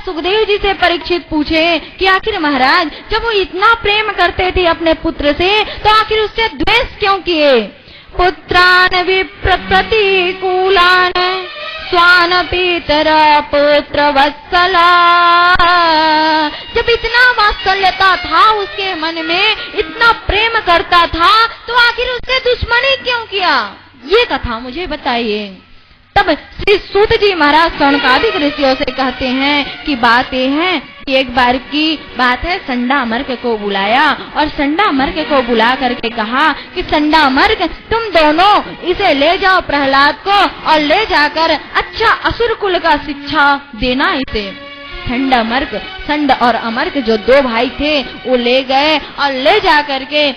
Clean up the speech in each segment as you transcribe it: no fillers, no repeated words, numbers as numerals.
सुखदेव जी से परीक्षित पूछे कि आखिर महाराज जब वो इतना प्रेम करते थे अपने पुत्र से तो आखिर उससे द्वेष क्यों किए? पुत्रान विप्र प्रतिकूलान स्वान पितर पुत्र वत्सला। जब इतना वात्सल्यता था उसके मन में, इतना प्रेम करता था, तो आखिर उससे दुश्मनी क्यों किया? ये कथा मुझे बताइए। तब श्री सूत जी महाराज सौनकादिक ऋषियों से कहते हैं कि बात ये है कि एक बार की बात है, संडामर्क को बुलाया और संडामर्क को बुला करके कहा कि संडामर्क तुम दोनों इसे ले जाओ प्रहलाद को और ले जाकर अच्छा असुर कुल का शिक्षा देना इसे। संडामर्क, संड और अमर्क जो दो भाई थे वो ले गए और ले जा करके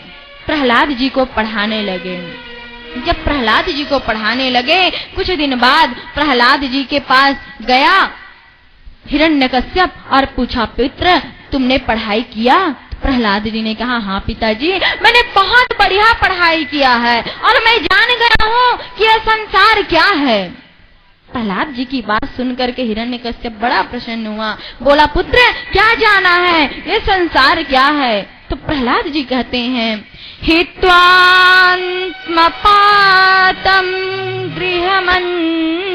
प्रहलाद जी को पढ़ाने लगे। जब प्रहलाद जी को पढ़ाने लगे, कुछ दिन बाद प्रहलाद जी के पास गया हिरण्यकश्यप और पूछा, पुत्र तुमने पढ़ाई किया? प्रहलाद जी ने कहा, हाँ पिताजी मैंने बहुत बढ़िया पढ़ाई किया है और मैं जान गया हूँ कि यह संसार क्या है। प्रहलाद जी की बात सुनकर के हिरण्यकश्यप बड़ा प्रसन्न हुआ, बोला, पुत्र क्या जाना है, ये संसार क्या है? तो प्रहलाद जी कहते हैं, हित्वात्मपातं गृहमन्धकूपम्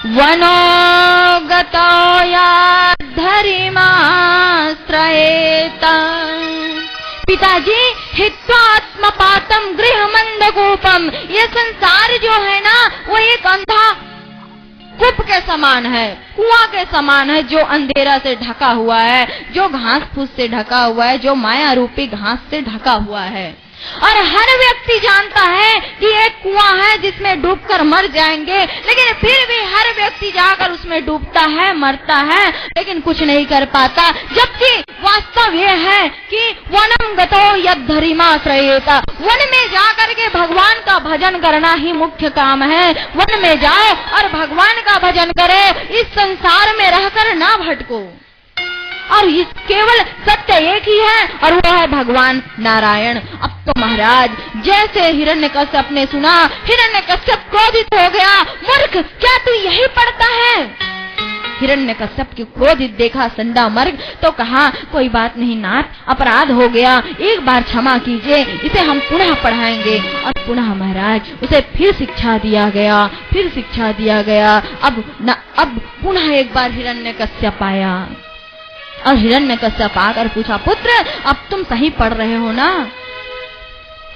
वनो गतो याद्धरिमाश्रयेत। पिताजी हित्वात्मपातं गृहमन्धकूपम्, ये संसार जो है ना वो एक अंधा कूप के समान है, कुआं के समान है, जो अंधेरा से ढका हुआ है, जो घास फूस से ढका हुआ है, जो माया रूपी घास से ढका हुआ है। और हर व्यक्ति जानता है कि एक कुआं है जिसमें डूबकर मर जाएंगे, लेकिन फिर भी हर व्यक्ति जाकर उसमें डूबता है, मरता है, लेकिन कुछ नहीं कर पाता। जबकि वास्तव ये है कि वनम गतो यद्धरिमाश्रयेत, वन में जाकर के भगवान का भजन करना ही मुख्य काम है। वन में जाओ और भगवान का भजन करो, इस संसार में रहकर ना भटको। और इस केवल सत्य एक ही है और वो है भगवान नारायण। अब तो महाराज जैसे हिरण्यकश्यप ने सुना, हिरण्यकश्यप क्रोधित हो गया, मूर्ख क्या तू यही पढ़ता है? हिरण्यकश्यप की क्रोधित देखा संडामर्क तो कहा, कोई बात नहीं नाथ, अपराध हो गया, एक बार क्षमा कीजिए, इसे हम पुनः पढ़ाएंगे। और पुनः महाराज उसे फिर शिक्षा दिया गया, फिर शिक्षा दिया गया। अब पुनः एक बार हिरण्यकश्यप आया और हिरण्यकश्यप आकर पूछा, पुत्र अब तुम सही पढ़ रहे हो ना?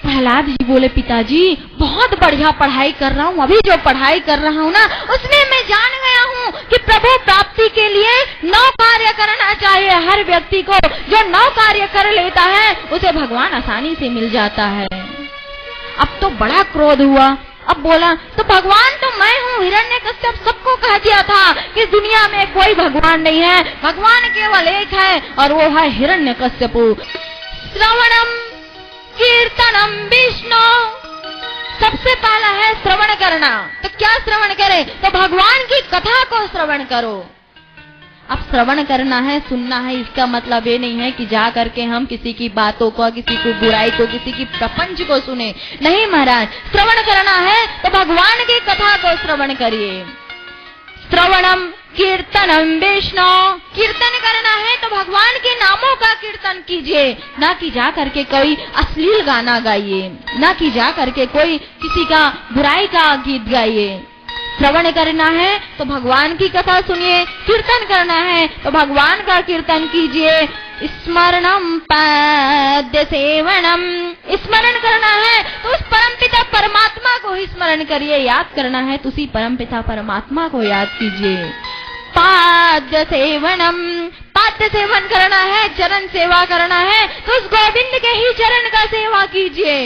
प्रहलाद जी बोले, पिताजी बहुत बढ़िया पढ़ाई कर रहा हूँ, अभी जो पढ़ाई कर रहा हूँ ना उसमें मैं जान गया हूँ कि प्रभु प्राप्ति के लिए 9 कार्य करना चाहिए। हर व्यक्ति को जो 9 कार्य कर लेता है उसे भगवान आसानी से मिल जाता है। अब तो बड़ा क्रोध हुआ, अब बोला, तो भगवान तो मैं हूँ। हिरण्यकश्यप सबको कह दिया था कि दुनिया में कोई भगवान नहीं है, भगवान केवल एक है और वो है हिरण्यकश्यप। श्रवणम कीर्तनम विष्णु, सबसे पहला है श्रवण करना। तो क्या श्रवण करे? तो भगवान की कथा को श्रवण करो। अब श्रवण करना है, सुनना है, इसका मतलब ये नहीं है कि जा करके हम किसी की बातों को, किसी की बुराई को, किसी की प्रपंच को सुने। नहीं महाराज, श्रवण करना है तो भगवान की कथा को श्रवण करिए। श्रवणम कीर्तनम विष्णु, कीर्तन करना है तो भगवान के नामों का कीर्तन कीजिए, ना कि जा करके कोई अश्लील गाना गाइए, ना कि जा करके कोई किसी का बुराई का गीत गाइए। श्रवण करना है तो भगवान की कथा सुनिए, कीर्तन करना है तो भगवान का कीर्तन कीजिए। स्मरणम पाद्य सेवनम, स्मरण करना है तो उस परमपिता परमात्मा को ही स्मरण करिए, याद करना है तो उसी परमपिता परमात्मा को याद कीजिए। पाद्य सेवनम, पाद्य सेवन करना है, चरण सेवा करना है तो उस गोविंद के ही चरण का सेवा कीजिए।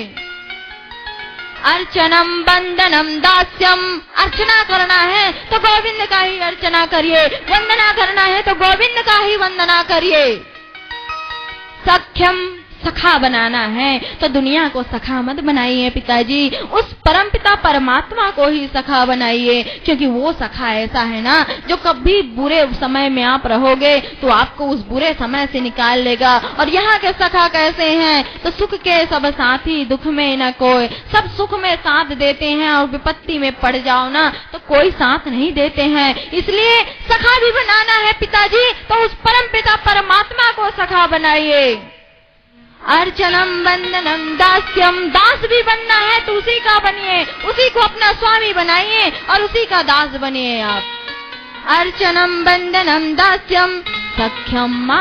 अर्चनम बंदनम दास्यम, अर्चना करना है तो गोविंद का ही अर्चना करिए, वंदना करना है तो गोविंद का ही वंदना करिए। सख्यम सखा बनाना है तो दुनिया को सखा मत बनाइए पिताजी, उस परमपिता परमात्मा को ही सखा बनाइए, क्योंकि वो सखा ऐसा है ना जो कभी बुरे समय में आप रहोगे तो आपको उस बुरे समय से निकाल लेगा। और यहाँ के सखा कैसे हैं? तो सुख के सब साथी, दुख में न कोई। सब सुख में साथ देते हैं और विपत्ति में पड़ जाओ ना तो कोई साथ नहीं देते हैं। इसलिए सखा भी बनाना है पिताजी तो उस परमपिता परमात्मा को सखा बनाइए। अर्चनम बंदनम दास्यम, दास भी बनना है तो उसी का बनिए, उसी को अपना स्वामी बनाइए और उसी का दास बनिए आप। अर्चनम बंदनम दास्यम सख्यम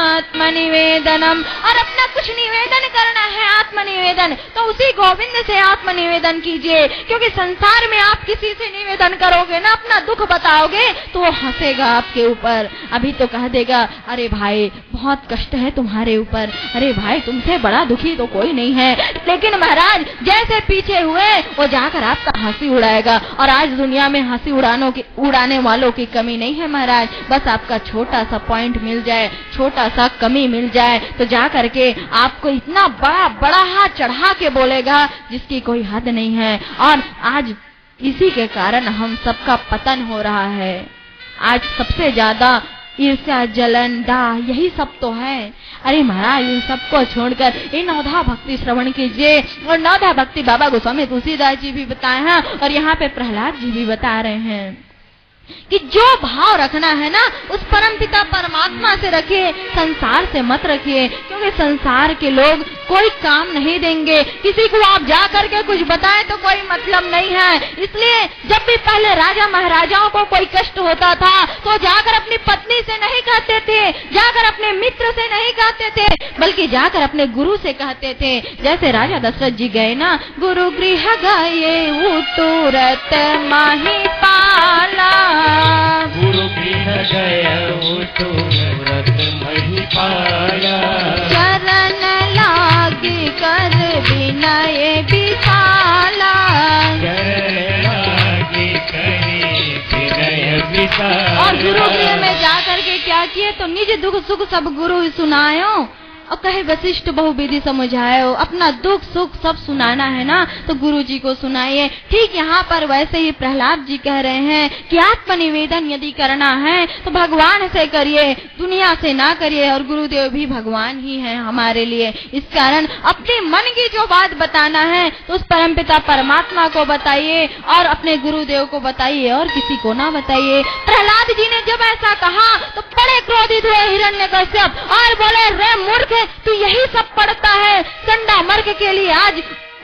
आत्मनिवेदनम, और अपना कुछ निवेदन करना है आत्मनिवेदन तो उसी गोविंद से आत्मनिवेदन कीजिए, क्योंकि संसार में आप किसी से निवेदन करोगे ना, अपना दुख बताओगे तो वो हंसेगा आपके ऊपर। अभी तो कह देगा अरे भाई बहुत कष्ट है तुम्हारे ऊपर, अरे भाई तुमसे बड़ा दुखी तो कोई नहीं है। लेकिन महाराज जैसे पीछे हुए वो जाकर आपका हंसी उड़ाएगा। और आज दुनिया में हंसी उड़ाने वालों की कमी नहीं है महाराज, बस आपका छोटा सा पॉइंट मिल जाए, छोटा सा कमी मिल जाए तो जा करके आपको इतना बड़ा हाथ चढ़ा के बोलेगा जिसकी कोई हद नहीं है। और आज इसी के कारण हम सबका पतन हो रहा है। आज सबसे ज्यादा ईर्ष्या, जलन, दाह यही सब तो है। अरे महाराज इन सबको छोड़कर ये नवधा भक्ति श्रवण कीजिए। और नवधा भक्ति बाबा गोस्वामी तुलसीदास जी भी बताए हैं और यहाँ पे प्रहलाद जी भी बता रहे हैं कि जो भाव रखना है ना उस परमपिता परमात्मा से रखिए, संसार से मत रखिए, क्योंकि संसार के लोग कोई काम नहीं देंगे। किसी को आप जा करके कुछ बताएं तो कोई मतलब नहीं है। इसलिए जब भी पहले राजा महाराजाओं को कोई कष्ट होता था तो जाकर अपनी पत्नी से नहीं कहते थे, जाकर अपने मित्र से नहीं कहते थे, बल्कि जाकर अपने गुरु से कहते थे। जैसे राजा दशरथ जी गए ना, गुरु गृह गए तुरत माही पाला, गुरु गृह गए तुरत माही पाला, चरण लागी कर विनय विशाला, चरण लागी करे विनय विशाला। और गुरु गृह में जाकर के क्या किए तो निज दुख सुख सब गुरु ही सुनायो, और कहे वशिष्ठ बहुविधि समझायो। अपना दुख सुख सब सुनाना है ना तो गुरु जी को सुनाइए। ठीक यहाँ पर वैसे ही प्रहलाद जी कह रहे हैं कि आत्मनिवेदन यदि करना है तो भगवान से करिए, दुनिया से ना करिए। और गुरुदेव भी भगवान ही हैं हमारे लिए। इस कारण अपने मन की जो बात बताना है तो उस परमपिता परमात्मा को बताइए और अपने गुरुदेव को बताइए और किसी को ना बताइए। प्रहलाद जी ने जब ऐसा कहा तो बड़े क्रोधित हुए हिरण्यकश्यप और बोले रे मूर्ख, तू यही सब पढ़ता है चंडा मर्ग के लिए। आज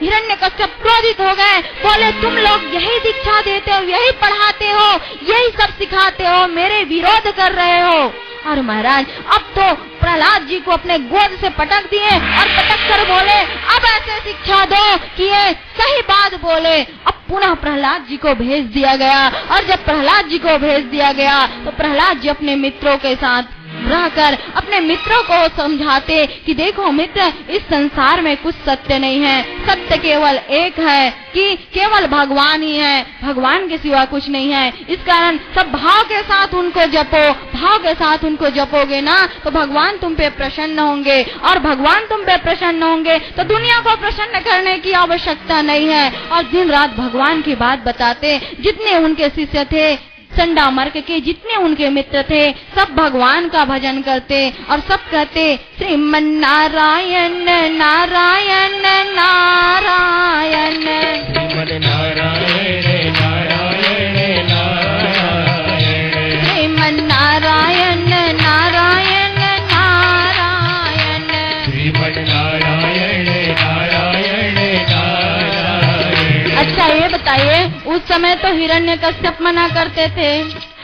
हिरण्यकश्यप क्रोधित हो गए, बोले तुम लोग यही दीक्षा देते हो, यही पढ़ाते हो, यही सब सिखाते हो, मेरे विरोध कर रहे हो। और महाराज अब तो प्रहलाद जी को अपने गोद से पटक दिए और पटक कर बोले अब ऐसे शिक्षा दो कि ये सही बात बोले। अब पुनः प्रहलाद जी को भेज दिया गया। और जब प्रहलाद जी को भेज दिया गया तो प्रहलाद जी अपने मित्रों के साथ रहकर अपने मित्रों को समझाते कि देखो मित्र, इस संसार में कुछ सत्य नहीं है, सत्य केवल एक है कि केवल भगवान ही है, भगवान के सिवा कुछ नहीं है। इस कारण सब भाव के साथ उनको जपो, भाव के साथ उनको जपोगे ना तो भगवान तुम पे प्रसन्न होंगे, और भगवान तुम पे प्रसन्न होंगे तो दुनिया को प्रसन्न करने की आवश्यकता नहीं है। और दिन रात भगवान की बात बताते। जितने उनके शिष्य थे, चंडा मर्ग के जितने उनके मित्र थे, सब भगवान का भजन करते और सब कहते श्रीमन नारायण नारायण नारायण, श्रीमन नारायण नारायण नारायण, श्रीमन नारायण नारायण नारायण, श्रीमन नारायण नारायण नारायण। अच्छा ये बताइए, उस समय तो हिरण्यकश्यप मना करते थे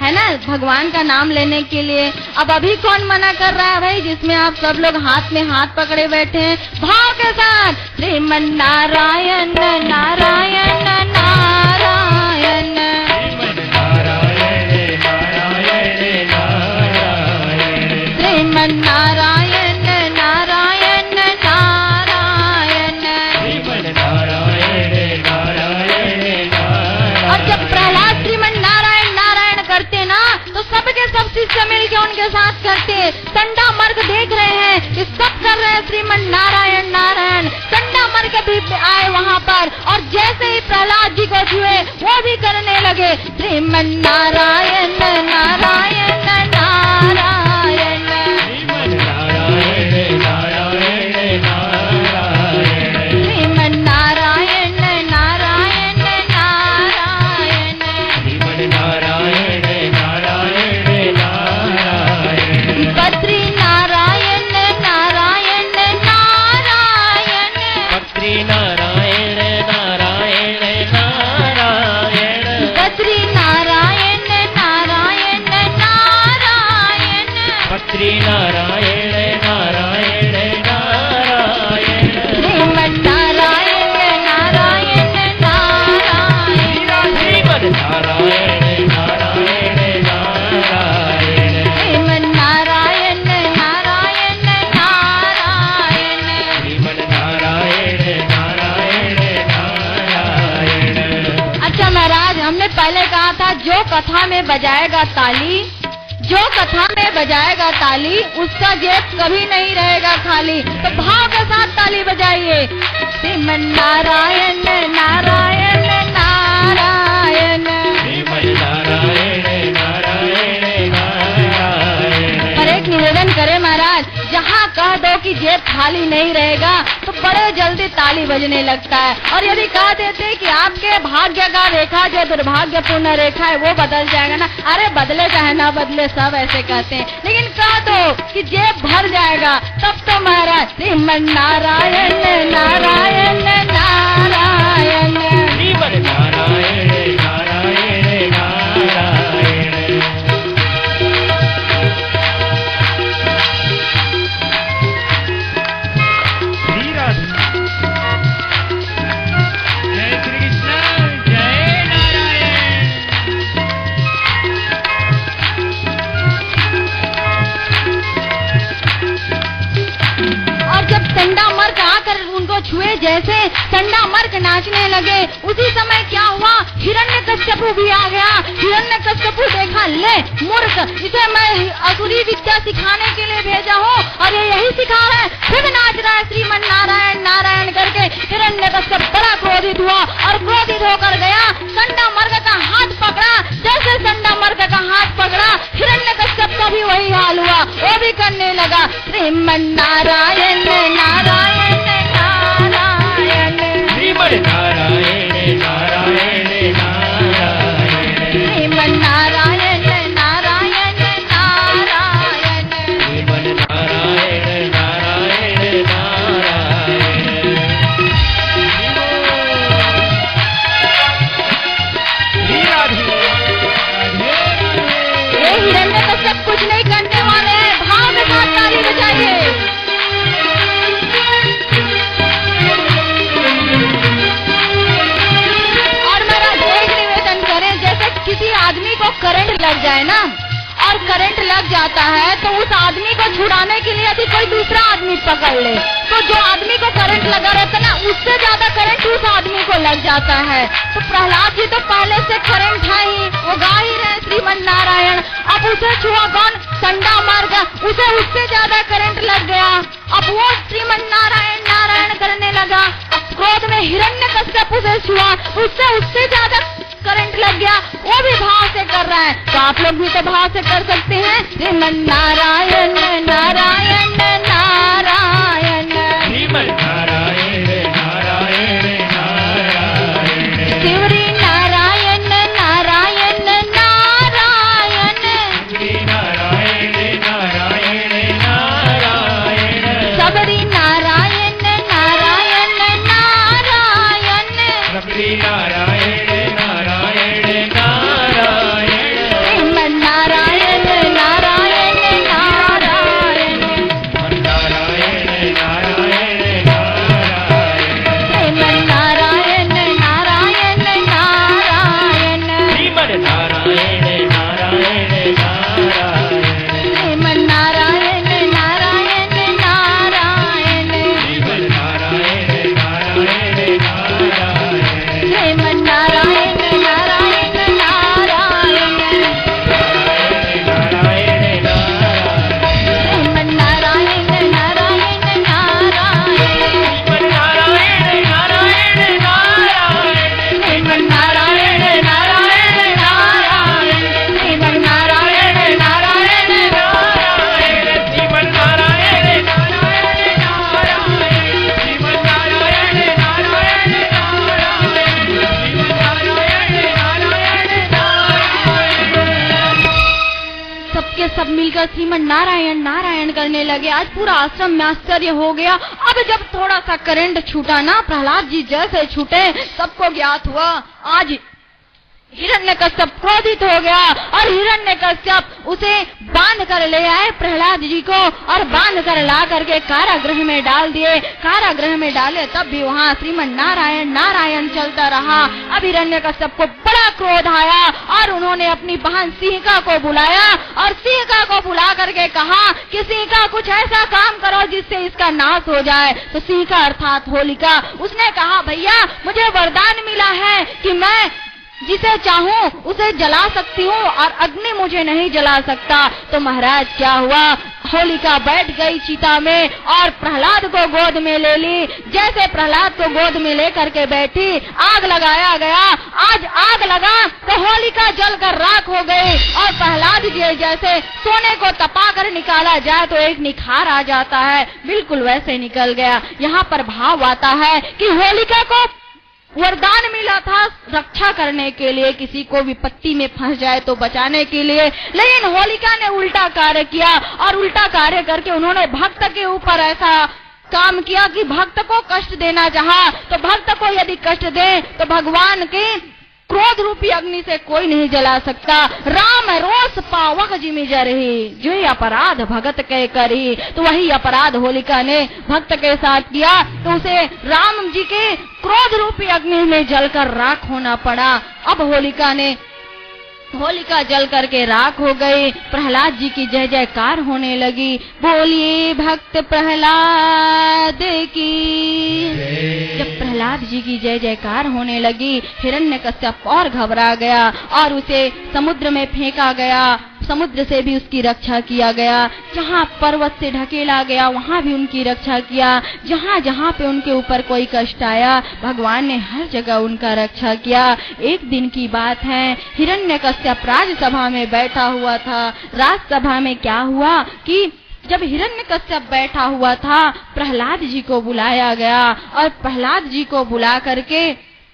है ना भगवान का नाम लेने के लिए। अब अभी कौन मना कर रहा है भाई, जिसमें आप सब लोग हाथ में हाथ पकड़े बैठे हैं भाव के साथ श्रीमन नारायण नारायण नारायण, श्रीमन नारायण नारायण नारायण, श्रीमन नारायण नारायण नारायण, श्रीमन नारायण नारायण नारायण। और जब प्रहलाद श्रीमन नारायण नारायण करते ना तो सबके सब शिष्य मिलके उनके साथ करते। चंडा मर्ग देख रहे हैं ये सब कर रहे हैं श्रीमन नारायण नारायण। चंडामर्क भी आए वहाँ पर और जैसे ही प्रहलाद जी को छुए वो भी करने लगे श्रीमन नारायण नारायण नारायण। श्रीमन नारायण नारायण नारायण। श्रीमन नारायण नारायण नारायण। श्रीमन नारायण नारायण नारायण। बद्री नारायण नारायण नारायण। बद्री नारायण नारायण नारायण। बद्री नारायण नारायण नारायण। बद्री नारायण नारायण नारायण। श्रीमन नारायण नारायण नारायण। श्रीमन नारायण नारायण नारायण। श्रीमन नारायण नारायण नारायण। श्रीमन नारायण नारायण नारायण। अच्छा महाराज, हमने पहले कहा था जो कथा में बजाएगा ताली, जो कथा में बजाएगा ताली उसका जेब कभी नहीं रहेगा खाली। तो भाव के साथ ताली बजाइए। श्रीमन नारायण नारायण नारायण। श्रीमन नारायण नारायण नारायण। पर एक निवेदन करें महाराज, जहाँ कह दो कि जेब खाली नहीं रहेगा तो बड़े जल्दी ताली बजने लगता है। और यदि कह देते कि आपके भाग्य का रेखा जो दुर्भाग्यपूर्ण रेखा है वो बदल जाएगा ना, अरे बदले चाहे ना बदले सब ऐसे कहते हैं, लेकिन कह दो कि जेब भर जाएगा तब तो महाराज श्रीमन नारायण नारायण नारायण। श्रीमन नारायण नारायण नारायण। श्री राधे। जय श्री कृष्ण, जय नारायण। और जब चंडामर्क आकर उनको छुए, जैसे चंडामर्क नाचने लगे, उसी समय क्या हुआ, हिरण्यकश्यपु भी आ गया। हिरण्यकश्यपु देखा, ले मूर्ख, इसे मैं असुरी विद्या सिखाने के लिए भेजा हूँ और ये यही सिखा रहा है, फिर नाच रहा है श्रीमन नारायण नारायण करके। हिरण्यकश्यप बड़ा क्रोधित हुआ और क्रोधित होकर गया, चंडामर्क का हाथ पकड़ा। जैसे चंडामर्क का हाथ पकड़ा, हिरण्यकश्यप का भी वही हाल हुआ, वो भी करने लगा श्रीमन नारायण नारायण नारायण। श्रीमन नारायण नारायण नारायण। श्रीमन नारायण नारायण नारायण। श्रीमन नारायण नारायण नारायण। श्री राधे। ये हिरण्यकश्यप कुछ नहीं करने वाले हैं, भाव के साथ ताली बजाइए। और मेरा एक निवेदन करें, जैसे किसी आदमी को करंट लग जाए ना, और करंट लग जाता है तो उस आदमी को छुड़ाने के लिए यदि कोई दूसरा आदमी पकड़ ले, तो जो आदमी को करंट लगा रहता है ना, उससे ज्यादा करंट उस आदमी को लग जाता है। तो प्रहलाद जी तो पहले से करंट है ही, वो गा ही रहे श्रीमन नारायण। अब उसे छुआ कौन, चंडामर्क, उसे उससे ज्यादा करंट लग गया। अब वो श्रीमन नारायण नारायण करने लगा। अब क्रोध में हिरण्यकश्यप उसे छुआ, उससे ज्यादा करंट लग गया, वो भी भाव से कर रहा है। तो आप लोग भी तो भाव से कर सकते हैं श्रीमन नारायण नारायण नारायण। श्रीमन नारायण नारायण नारायण। शिवरी नारायण नारायण नारायण। श्री नारायण नारायण नारायण। सबरी नारायण नारायण नारायण। सबरी नारायण नारायण नारायण। श्रीमन नारायण नारायण नारायण। के सब मिलकर श्रीमन नारायण नारायण करने लगे। आज पूरा आश्रम में आश्चर्य हो गया। अब जब थोड़ा सा करंट छूटा ना, प्रहलाद जी जैसे छूटे सबको ज्ञात हुआ आज हिरण्यकश्यप क्रोधित हो गया और हिरण्यकश्यप उसे बांध कर ले आए प्रहलाद जी को और बांध कर ला करके कारागृह में डाल दिए। कारागृह में डाले तब भी वहाँ श्रीमन नारायण नारायण चलता रहा। अब हिरण्यकश्यप को बड़ा क्रोध आया और उन्होंने अपनी बहन सिंहिका को बुलाया और सिंहिका को बुला करके कहा कि सिंहिका कुछ ऐसा काम करो जिससे इसका नाश हो जाए। तो सिंहिका अर्थात होलिका, उसने कहा भैया मुझे वरदान मिला है कि मैं जिसे चाहूं उसे जला सकती हूँ और अग्नि मुझे नहीं जला सकता। तो महाराज क्या हुआ, होलिका बैठ गई चिता में और प्रहलाद को गोद में ले ली। जैसे प्रहलाद को गोद में लेकर के बैठी, आग लगाया गया। आज आग लगा तो होलिका जलकर राख हो गई और प्रहलाद जी जैसे सोने को तपा कर निकाला जाए तो एक निखार आ जाता है, बिल्कुल वैसे निकल गया। यहाँ पर भाव आता है कि होलिका को वरदान मिला था रक्षा करने के लिए, किसी को विपत्ति में फंस जाए तो बचाने के लिए, लेकिन होलिका ने उल्टा कार्य किया और उल्टा कार्य करके उन्होंने भक्त के ऊपर ऐसा काम किया कि भक्त को कष्ट देना चाहा। तो भक्त को यदि कष्ट दे तो भगवान के क्रोध रूपी अग्नि से कोई नहीं जला सकता। राम रोष पावक जिमि जरहि, जो अपराध भगत के करी। तो वही अपराध होलिका ने भक्त के साथ किया तो उसे राम जी के क्रोध रूपी अग्नि में जलकर राख होना पड़ा। अब होलिका जल करके राख हो गई। प्रहलाद जी की जय जयकार होने लगी। बोलिए भक्त प्रहलाद की। जब प्रहलाद जी की जय जयकार होने लगी, हिरण्यकश्यप और घबरा गया और उसे समुद्र में फेंका गया। समुद्र से भी उसकी रक्षा किया गया। जहाँ पर्वत से ढकेला गया वहाँ भी उनकी रक्षा किया। जहाँ जहाँ पे उनके ऊपर कोई कष्ट आया भगवान ने हर जगह उनका रक्षा किया। एक दिन की बात है, हिरण्यकश्यप राजसभा में बैठा हुआ था। राजसभा में क्या हुआ कि जब हिरण्यकश्यप बैठा हुआ था, प्रहलाद जी को बुलाया गया और प्रहलाद जी को बुला करके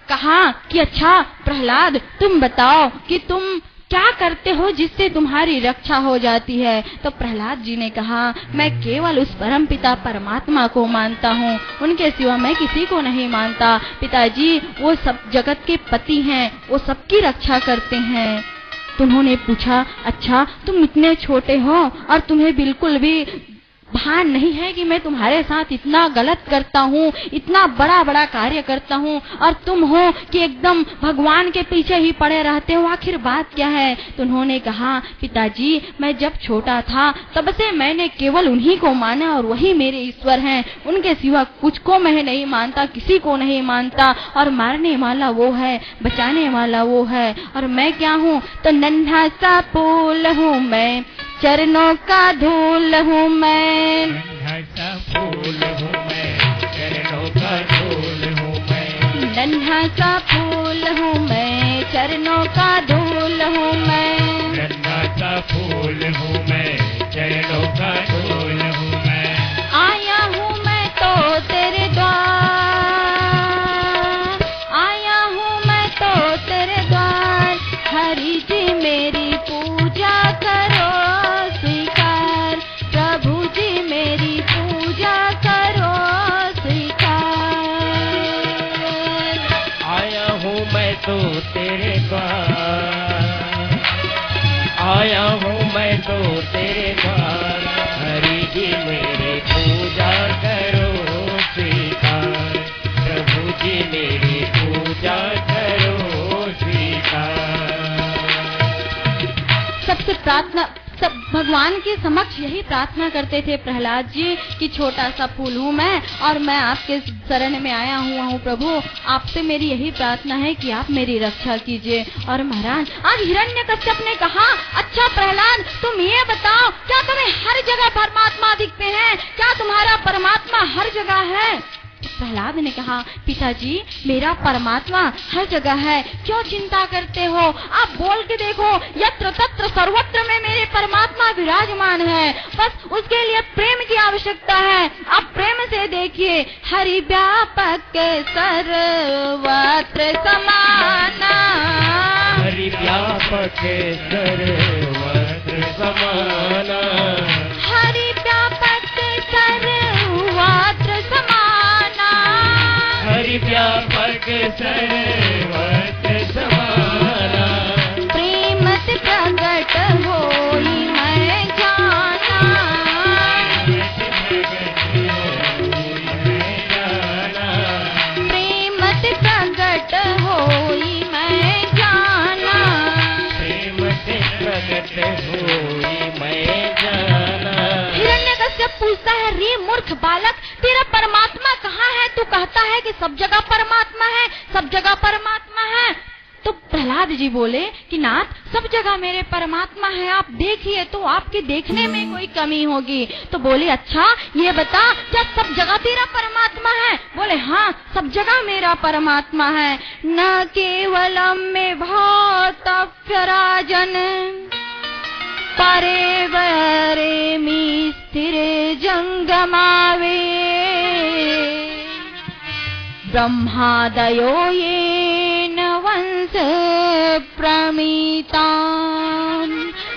कहा कि अच्छा प्रहलाद, तुम बताओ कि तुम क्या करते हो जिससे तुम्हारी रक्षा हो जाती है। तो प्रहलाद जी ने कहा, मैं केवल उस परमपिता परमात्मा को मानता हूँ, उनके सिवा मैं किसी को नहीं मानता। पिताजी वो सब जगत के पति हैं, वो सबकी रक्षा करते हैं। तो उन्होंने पूछा, अच्छा तुम इतने छोटे हो और तुम्हें बिल्कुल भी भान नहीं है कि मैं तुम्हारे साथ इतना गलत करता हूँ, इतना बड़ा बड़ा कार्य करता हूँ और तुम हो कि एकदम भगवान के पीछे ही पड़े रहते हो, आखिर बात क्या है। तो उन्होंने कहा, पिताजी मैं जब छोटा था तब से मैंने केवल उन्हीं को माना और वही मेरे ईश्वर हैं, उनके सिवा कुछ को मैं नहीं मानता, किसी को नहीं मानता। और मारने वाला वो है, बचाने वाला वो है, और मैं क्या हूँ, तो नन्हा सा फूल हूँ मैं, चरणों का धूल हूँ मैं। नन्हा सा फूल हूँ मैं, चरणों का धूल हूँ मैं। नन्हा सा फूल हूँ मैं, चरणों का धूल हूँ मैं। नन्हा सा फूल हूँ मैं, चरणों का धूल हूँ मैं। आया हूँ मैं तो तेरे द्वार, आया हूँ मैं तो तेरे द्वार, हरि जी मेरी पूजा करो स्वीकार, प्रभु जी मेरी पूजा करो स्वीकार। आया हूँ मैं तो तेरे द्वार, आया हूँ मैं तो तेरे द्वार, हरि जी मेरी पूजा करो स्वीकार, प्रभु जी मेरी पूजा करो स्वीकार। सबसे प्रार्थना सब भगवान के समक्ष यही प्रार्थना करते थे प्रहलाद जी कि छोटा सा फूल हूँ मैं और मैं आपके शरण में आया हुआ हूँ प्रभु, आपसे मेरी यही प्रार्थना है कि आप मेरी रक्षा कीजिए। और महाराज आज हिरण्यकश्यप ने कहा, अच्छा प्रहलाद तुम ये बताओ, क्या तुम्हें हर जगह परमात्मा दिखते हैं, क्या तुम्हारा परमात्मा हर जगह है। प्रहलाद ने कहा, पिताजी मेरा परमात्मा हर जगह है, क्यों चिंता करते हो, आप बोल के देखो, यत्र तत्र सर्वत्र में मेरे परमात्मा विराजमान है, बस उसके लिए प्रेम की आवश्यकता है। आप प्रेम से देखिए, हरि व्यापक सर्वत्र समाना, हरि व्यापक सर्वत्र समाना। हरि व्यापक सर्वत्र समाना। हरि व्यापक सर्वत्र समाना। प्रेम से प्रगट होई मैं जाना। प्रेम से प्रगट होई मैं जाना। प्रेम से प्रगट होई मैं जाना। हिरण्यकश्यप पूछता है, रे मूर्ख बालक, तेरा परमात्मा कहाँ है? तू कहता है कि सब जगह परमात्मा है, सब जगह परमात्मा है। तो प्रहलाद जी बोले कि नाथ, सब जगह मेरे परमात्मा है, आप देखिए तो आपके देखने में कोई कमी होगी। तो बोले, अच्छा ये बता, क्या सब जगह तेरा परमात्मा है? बोले, हाँ, सब जगह मेरा परमात्मा है। न केवलम में भातव्य राजन, परे वरे मी स्थिर जंगमावे। ब्रह्मादयो ये न वंश प्रमिता।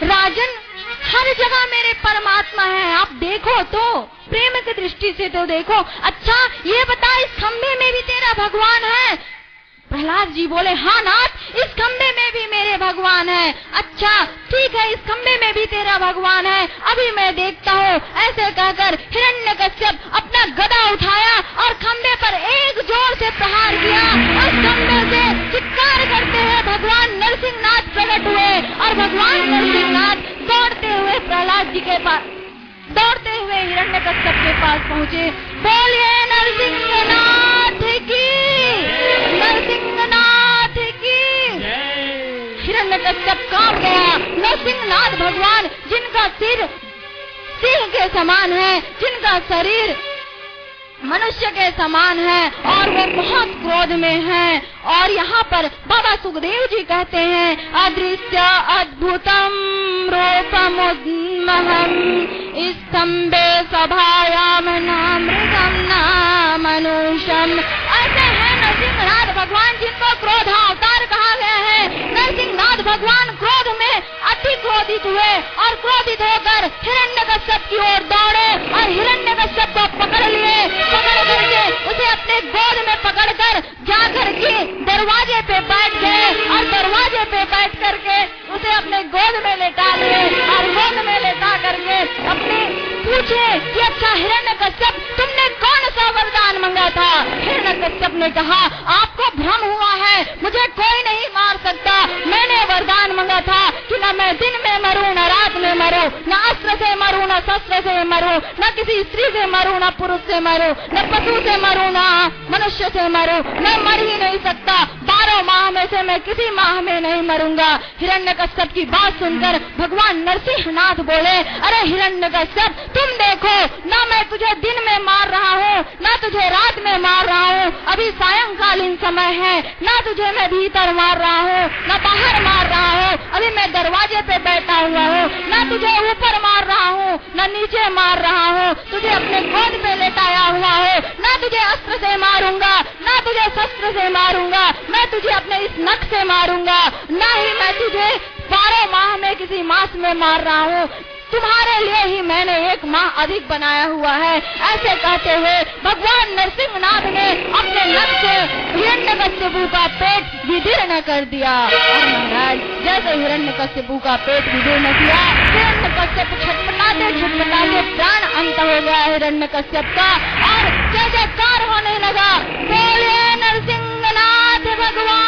राजन, हर जगह मेरे परमात्मा है, आप देखो तो, प्रेम की दृष्टि से तो देखो। अच्छा ये बता, इस खंभे में भी तेरा भगवान है? प्रहलाद जी बोले, हाँ नाथ, इस खंभे में भी मेरे भगवान है। अच्छा ठीक है, इस खंभे में भी तेरा भगवान है, अभी मैं देखता हूँ। ऐसे कहकर हिरण्यकश्यप अपना गदा उठाया और खंभे पर एक जोर से प्रहार किया। उस खंभे से चित्कार करते हुए भगवान नरसिंहनाथ प्रकट हुए और भगवान नरसिंहनाथ दौड़ते हुए प्रहलाद जी के पास, दौड़ते हुए हिरण्यकश्यप के पास पहुँचे। बोलिए नरसिंहनाथ की, नरसिंहनाथ की। हिरण्यकश्यप कांप गया। नरसिंहनाथ भगवान, जिनका सिर सिंह के समान है, जिनका शरीर मनुष्य के समान है और वो बहुत क्रोध में है। और यहाँ पर बाबा सुखदेव जी कहते हैं, अदृश्य अद्भुतम रूपमुद्महम स्तंभे सभायाम न मृगम न मनुष्यम। ऐसे हैं नरसिंहनाथ भगवान, जिनको क्रोधावतार कहा गया है। नरसिंहनाथ भगवान क्रोध में अति क्रोधित हुए और क्रोधित होकर हिरण्यकश्यप की ओर दौड़े और हिरण्यकश्यप को पकड़ लिए। पकड़ करके उसे अपने गोद में पकड़कर जाकर के दरवाजे पे बैठ गए और दरवाजे पे बैठ करके उसे अपने गोद में लेटा लिए और गोद में लेटा करके अपने पूछे कि अच्छा हिरण्यकश्यप, तुमने कौन सा वरदान मांगा था? हिरण्यकश्यप ने कहा, आपको भ्रम हुआ है, मुझे कोई नहीं मार सकता। मैंने वरदान मांगा था कि न मैं दिन में मरूं न रात में मरूं, न अस्त्र से मरूं न शस्त्र से मरूं, न किसी स्त्री से मरूं न पुरुष से मरूं, न पशु से मरूं न मनुष्य से मरूं, मैं मर ही नहीं सकता। 12 माह में से मैं किसी माह में नहीं मरूंगा। हिरण्यकश्यप की बात सुनकर भगवान नरसिंहनाथ बोले, अरे हिरण्यकश्यप, तुम देखो, न मैं तुझे दिन में मार रहा हूँ न तुझे रात में मार रहा हूँ। अभी सायंकालीन समय है, न तुझे मैं भीतर मार रहा हूँ न बाहर मार रहा हूँ। अभी मैं दरवाजे पे बैठा हुआ हूँ, न तुझे ऊपर मार रहा हूँ न नीचे मार रहा हूँ। तुझे अपने गोद पे लेटाया हुआ हूँ, न तुझे अस्त्र से मारूंगा न तुझे शस्त्र से मारूंगा, न तुझे अपने इस नख से मारूंगा, न ही मैं तुझे 12 माह में किसी मास में मार रहा हूँ। तुम्हारे लिए ही मैंने 1 माह अधिक बनाया हुआ है। ऐसे कहते हुए भगवान नरसिंहनाथ ने अपने नख से हिरण्यकश्यपु का पेट विदीर्ण कर दिया। और महाराज, जैसे हिरण्यकश्यपु का पेट विदीर्ण किया, हिरण्यकश्यप छटपटाते छटपटाते प्राण अंत हो गया हिरण्यकश्यप का और जय जयकार होने लगा। बोले नरसिंहनाथ भगवान